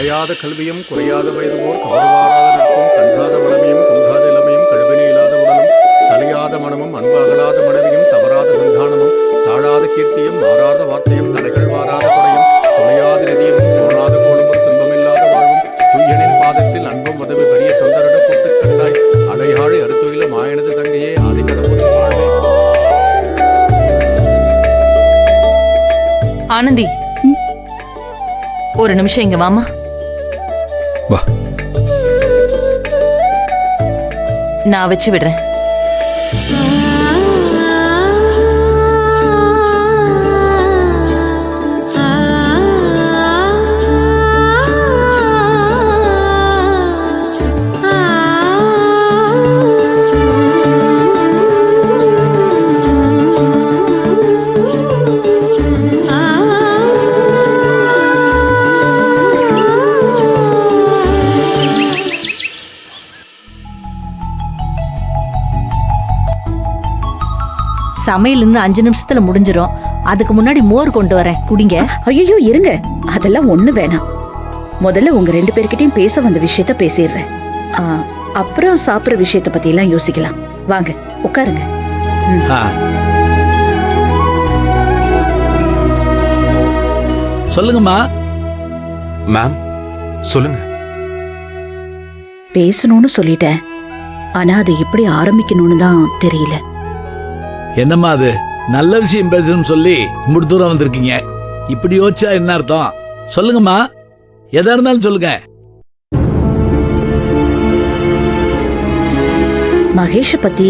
கலையாத கல்வியும் குறையாத வயதுவோர் கவர்வாராத நட்பும் கண்காத வளமையும் குன்றாத இளமையும் கழுவினை இல்லாத உடலும் தலையாத மனமும் அன்பு அகலாத மனைவியும் தவறாத சந்தானமும் தாழாத கீர்த்தியும் மாறாத வார்த்தையும் தடைகள் வாராத கொடையும் துணையாத நிதியும் தோணாத கோடும் துன்பமில்லாத வாழ்வும் துய்யனின் பாதத்தில் அன்பும் உதவி பெரிய தொண்டரிட கூட்டு கண்டாய் அலையாழி அறுத்துயில மாயனது தங்கையே ஆதிக்கடவுள் வாழ்வே. ஆனந்தி, ஒரு நிமிஷம் இங்க வாமா. வா. நான் வச்சு விடுறேன். சமையல் இன்னும் 5 நிமிஷத்துல முடிஞ்சிரும். அதுக்கு முன்னாடி மோர் கொண்டு வரேன், குடிங்க. ஐயோ இருங்க, அதெல்லாம் ஒண்ணு வேணாம். முதல்ல உங்க 2 பேர்கிட்டயும் பேச வந்த விஷயத்த பேசிடுறேன். அப்புறம் சாப்பிடுற விஷயத்த பத்தி எல்லாம் யோசிக்கலாம். வாங்க உட்காருங்க. சொல்லுங்கம்மா. மேம் சொல்லுங்க. பேசணும்னு சொல்லிட்டேன், ஆனா அதை எப்படி ஆரம்பிக்கணும்னு தான் தெரியல. என்னம்மா அது, நல்ல விஷயம் பேசணும்னு சொல்லி இம்புட்டு தூரம் வந்திருக்கீங்க. இப்படி யோசிச்சா என்ன அர்த்தம்? சொல்லுங்கம்மா, எதா இருந்தாலும் சொல்லுங்க. மகேஷ பத்தி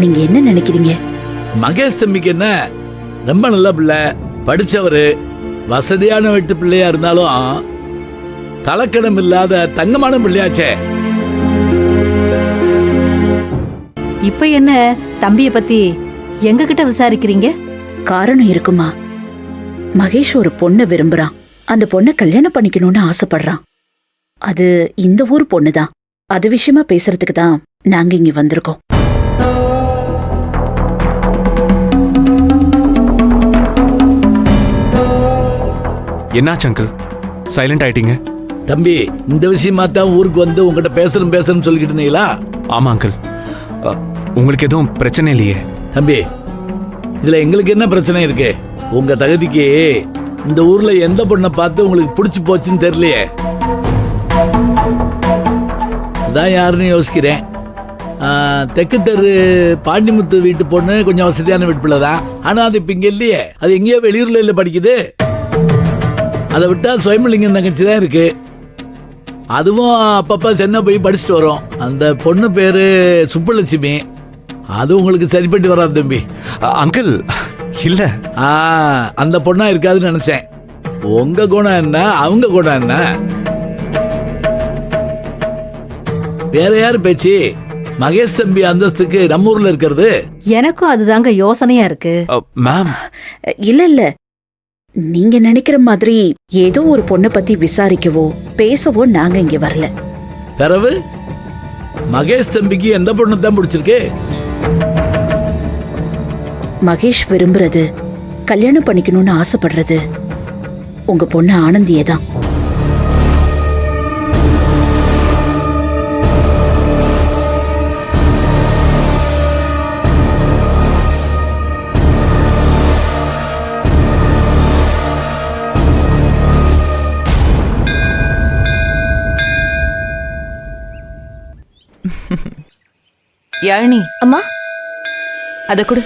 நீங்க என்ன நினைக்கிறீங்க? மகேஷ் தம்பிக்கு என்ன, ரொம்ப நல்ல பிள்ளை, படிச்சவரு, வசதியான வீட்டு பிள்ளையா இருந்தாலும் தலக்கணம் இல்லாத தங்கமான பிள்ளையாச்சே. இப்ப என்ன தம்பிய பத்தி எங்க கிட்ட விசாரிக்கிறீங்க? காரணம் இருக்குமா? மகேஷ் ஒரு பொண்ணை விரும்புறான். அந்த பொண்ணை கல்யாணம் பண்ணிக்கணும்னு ஆசைப்படுறான். அது இந்த ஊர் பொண்ணுதான். அது விஷயமா பேசுறதுக்கு தான் நாங்க இங்க வந்திருக்கோம். என்னாச்சு அங்கிள், சைலண்ட் ஆயிட்டீங்க? தம்பி, இந்த விஷயமா தான் ஊருக்கு வந்து உங்ககிட்ட பேசணும்னு சொல்லிக்கிட்டு இருந்தீங்களா? ஆமா அங்கிள். உங்களுக்கு எதுவும் பிரச்சனை இல்லையே? தம்பி, இதுல எங்களுக்கு என்ன பிரச்சனை இருக்கு? உங்க தகுதிக்கு இந்த ஊர்ல எந்த பொண்ணை பார்த்து உங்களுக்கு பிடிச்சு போச்சுன்னு தெரியலையே. அதான் யாருன்னு யோசிக்கிறேன். தெற்கு தெரு பாண்டிமுத்து வீட்டு பொண்ணு கொஞ்சம் வசதியான வீட்டு பிள்ளை தான். ஆனா அது இப்ப இங்க இல்லையே, அது எங்கேயோ வெளியூர்ல இல்ல படிக்குது. அதை விட்டா சுயம்பலிங்கம் தங்கச்சி தான் இருக்கு. அதுவும் அப்பப்ப சென்னை போய் படிச்சுட்டு வரும். அந்த பொண்ணு பேரு சுப்புலட்சுமி. அது உங்களுக்கு சரிப்பட்டு வராது தம்பி. அங்கிள் இல்ல, அந்த பொண்ணா இருக்காதுன்னு நினைச்சேன். உங்க குணம் என்ன, அவங்க குணம் என்ன? வேற யாரு பேச்சு? மகேஷ் தம்பி அந்தஸ்துக்கு நம்ம ஊர்ல இருக்கிறது. எனக்கும் அதுதாங்க யோசனையா இருக்கு. மேம் இல்ல இல்ல, நீங்க நினைக்கிற மாதிரி ஏதோ ஒரு பொண்ணை பத்தி விசாரிக்கவோ பேசவோ நாங்க இங்க வரல. பிறவு மகேஷ் தம்பிக்கு எந்த பொண்ணு தான் பிடிச்சிருக்கு? மகேஷ் விரும்புறது, கல்யாணம் பண்ணிக்கணும்னு ஆசைப்படுறது உங்க பொண்ணு ஆனந்தியே தான். யாழினி, அம்மா அத கொடு.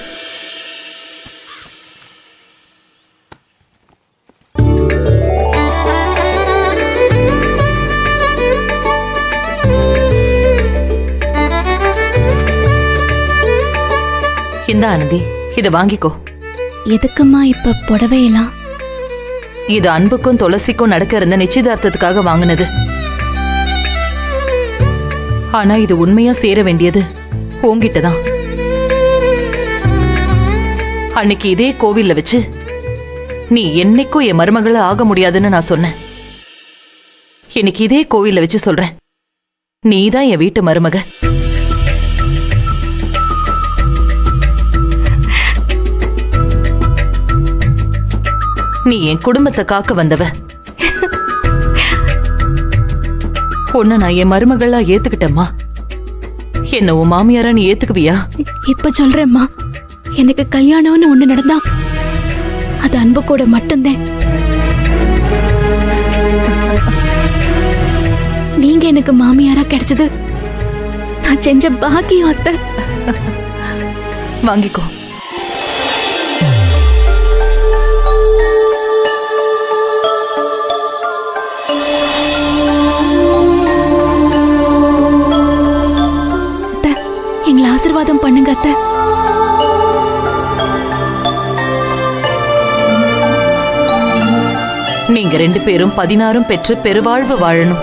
இந்த ஆனந்தி, இத வாங்கிக்கோ. எதுக்குமா இப்ப புடவையெல்லாம்? இது அன்புக்கும் துளசிக்கும் நடக்க இருந்த நிச்சயதார்த்தத்துக்காக வாங்கினது. ஆனா இது உண்மையா சேர வேண்டியது உன்கிட்டதான். அன்னைக்கு இதே கோவில்ல வச்சு நீ என்னைக்கும் என் மருமகள ஆக முடியாதுன்னு நான் சொன்னேன். இன்னைக்கு இதே கோவில்ல வச்சு சொல்றேன், நீதான் என் வீட்டு மருமக. நீ என் குடும்பத்தை காக்க வந்தவ. உன்னை நான் என் மருமகளா ஏத்துக்கிட்டேம்மா. என்ன உன் மாமியாரா நீ ஏத்துக்குவியா? இப்ப சொல்றேம்மா, எனக்கு கல்யாணம்னு ஒண்ணு நடந்தா அது அன்பு கூட மட்டும்தான். நீங்க எனக்கு மாமியாரா கிடைச்சது நான் செஞ்ச பாக்கியம் அத்தை. வாங்கிக்கோ. அத்தை, எங்களை ஆசீர்வாதம் பண்ணுங்க அத்தை. நீங்க 2 பேரும் 16 பெற்று பெருவாழ்வு வாழணும்.